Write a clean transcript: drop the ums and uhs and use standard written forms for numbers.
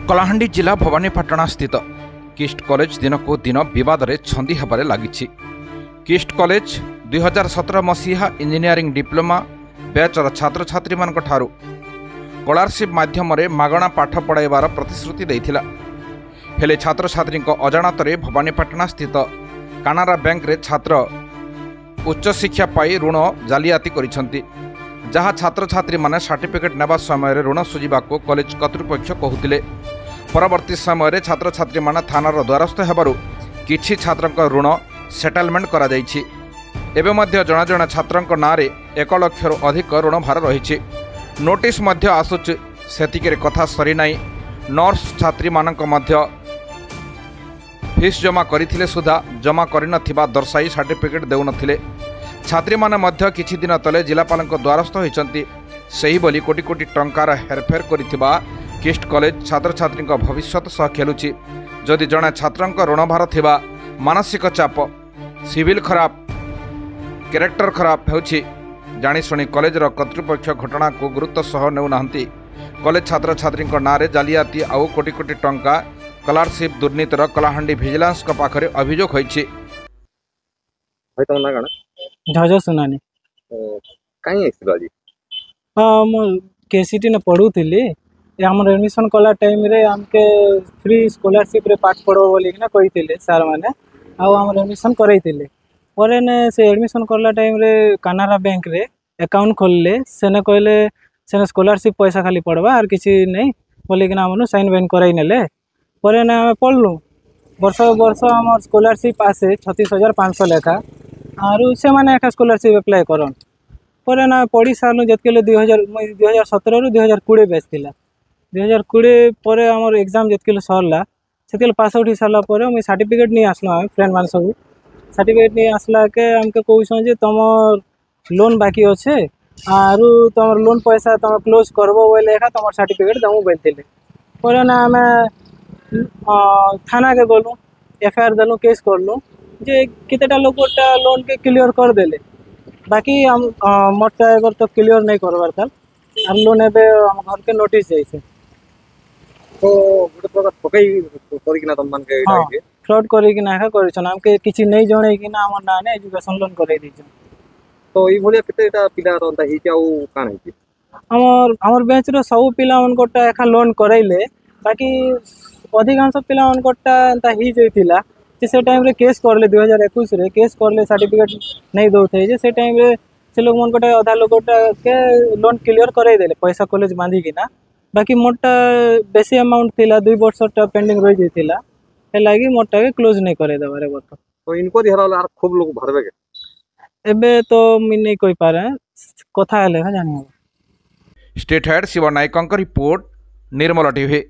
कलाहांडी जिला भवानीपाटना स्थित किस्ट कॉलेज दिन को दिन विवाद में छंदी हेबारे लागिछि। किस्ट कॉलेज 2017 मसीहा इंजीनियरिंग डिप्लोमा बैचर छात्र छात्री मानक ठारू स्कॉलरशिप माध्यम मागणा पाठ पढ़ाइबार प्रतिश्रुति देइथिला। हेले छात्र छात्री अजाणत भवानीपाटना स्थित कानारा बैंक रे छात्र उच्च शिक्षा पाई ऋण जालियाती करिसंती, जहाँ छात्र छात्री माने सर्टिफिकेट नेबा समय ऋण सुझा कॉलेज कर्तृपक्ष कहते। परवर्ती समय छात्र छात्री माने थानार द्वारस्थ हेबारु किछि छात्रक ऋण सेटलमेंट करा जाइछि। एबे मध्य जणा जणा छात्रक नारे 1 लाख अधिक ऋण भार रहिछि। नोटिस मध्य आसुछि, सेतिके कथा सरी नाही। नर्स छात्री मानक मध्य फीस जमा करिथिले सुधा जमा करिनथिबा दर्शाई सर्टिफिकेट देउनथिले। छात्री माने मध्य किछि दिन तले जिलापालक द्वारस्थ होइचंती। सही बोली कोटी कोटी टंकार हेरफेर करिथिबा किस्ट कॉलेज छात्र छात्री भविष्य सह खेलुछि। जदि जणे छात्रक ऋणभार थिबा मानसिक चाप, सिविल खराब, कैरेक्टर खराब होछि जाणीशुणी कॉलेजर कर्तृपक्ष घटना को गुरुत्व सह नेउनाहंती। कॉलेज छात्र छात्री नारे जालियाती आउ कोटी कोटी टंका स्कॉलरशिप दुर्नीतिर कलाहांडी विजिलेंस पाखरे अभियोग होइछि। ढज सुनानी काई आइसिलो आज? हां मो केसीटी ने पढुथिली। हमर एडमिशन कला टाइम रे हमके फ्री स्कॉलरशिप रे पाठ पढो बोली ना कहिथिले सर माने। आ हमर एडमिशन करैथिले परे ने से एडमिशन करला टाइम रे कानारा बैंक रे अकाउंट खोलले। सेने कहले सेने स्कॉलरशिप पैसा खाली पड़वा और किसी नहीं बोली कि हमन साइन बैन कराई नेले। परे ने हम पढ़लु वर्ष वर्ष हमर स्कॉलरशिप आसे 36,500 लेखा और से माने एका स्कॉलरशिप अप्लाई करन। परे ना पढ़ी सारनु जतकेले 2017 रु 2020 बैच थिला। 2020 परे हमर एग्जाम जतकेले सरला सेकेले पास आउट सारला परे मैं सर्टिफिकेट नहीं आसलो। हम फ्रेंड मान सब सर्टिफिकेट नहीं आसला के हमके कहउछन जे तमर लोन बाकी अच्छे आरु तमर लोन पैसा तम क्लोज करबो बोले एका तमर सर्टिफिकेट दमु बोलथिले। परे ना हमें थाना के गलु, एफआईआर देलु, केस करलु जे केतेटा लोगटा लोन के क्लियर कर देले। बाकी हम मोटा अगर तो क्लियर नहीं करबार था हम लोन एबे हम घर के नोटिस जाइसे। तो गुटे प्रकार ठकाई करी किना तम मान के डाइके फ्रॉड करी किना एका करिछन। हमके किछि नहीं जणे किना हमर नाने एजुकेशन लोन कराई दिछन। तो ई भलिया केतेटा पिला रंता हि के आउ कान है? हमर बेंच रो सब पिला मन कोटा एका लोन कराइले। बाकी अधिकांश पिला मन कोटा एंता ही जइतिला जे से टाइम रे केस करले 2021 रे केस करले सर्टिफिकेट नहीं दोथे जे से टाइम रे से लोग मन कोटा आधा लोग कोटा के लोन क्लियर कराई देले पैसा कॉलेज बांधी किना। बाकी मोटा बेसी अमाउंट थिला 2 वर्षटा पेंडिंग रहि जइतिला हे लागि मोटा के क्लोज नहीं करे देबारे बत। तो इनको दिहरा खूब लोग भरबे के एबे तो मी नहीं कोई पारे कथा हेले जानि। स्टेट हेड शिव नायकंक रिपोर्ट, निर्मला टीवी।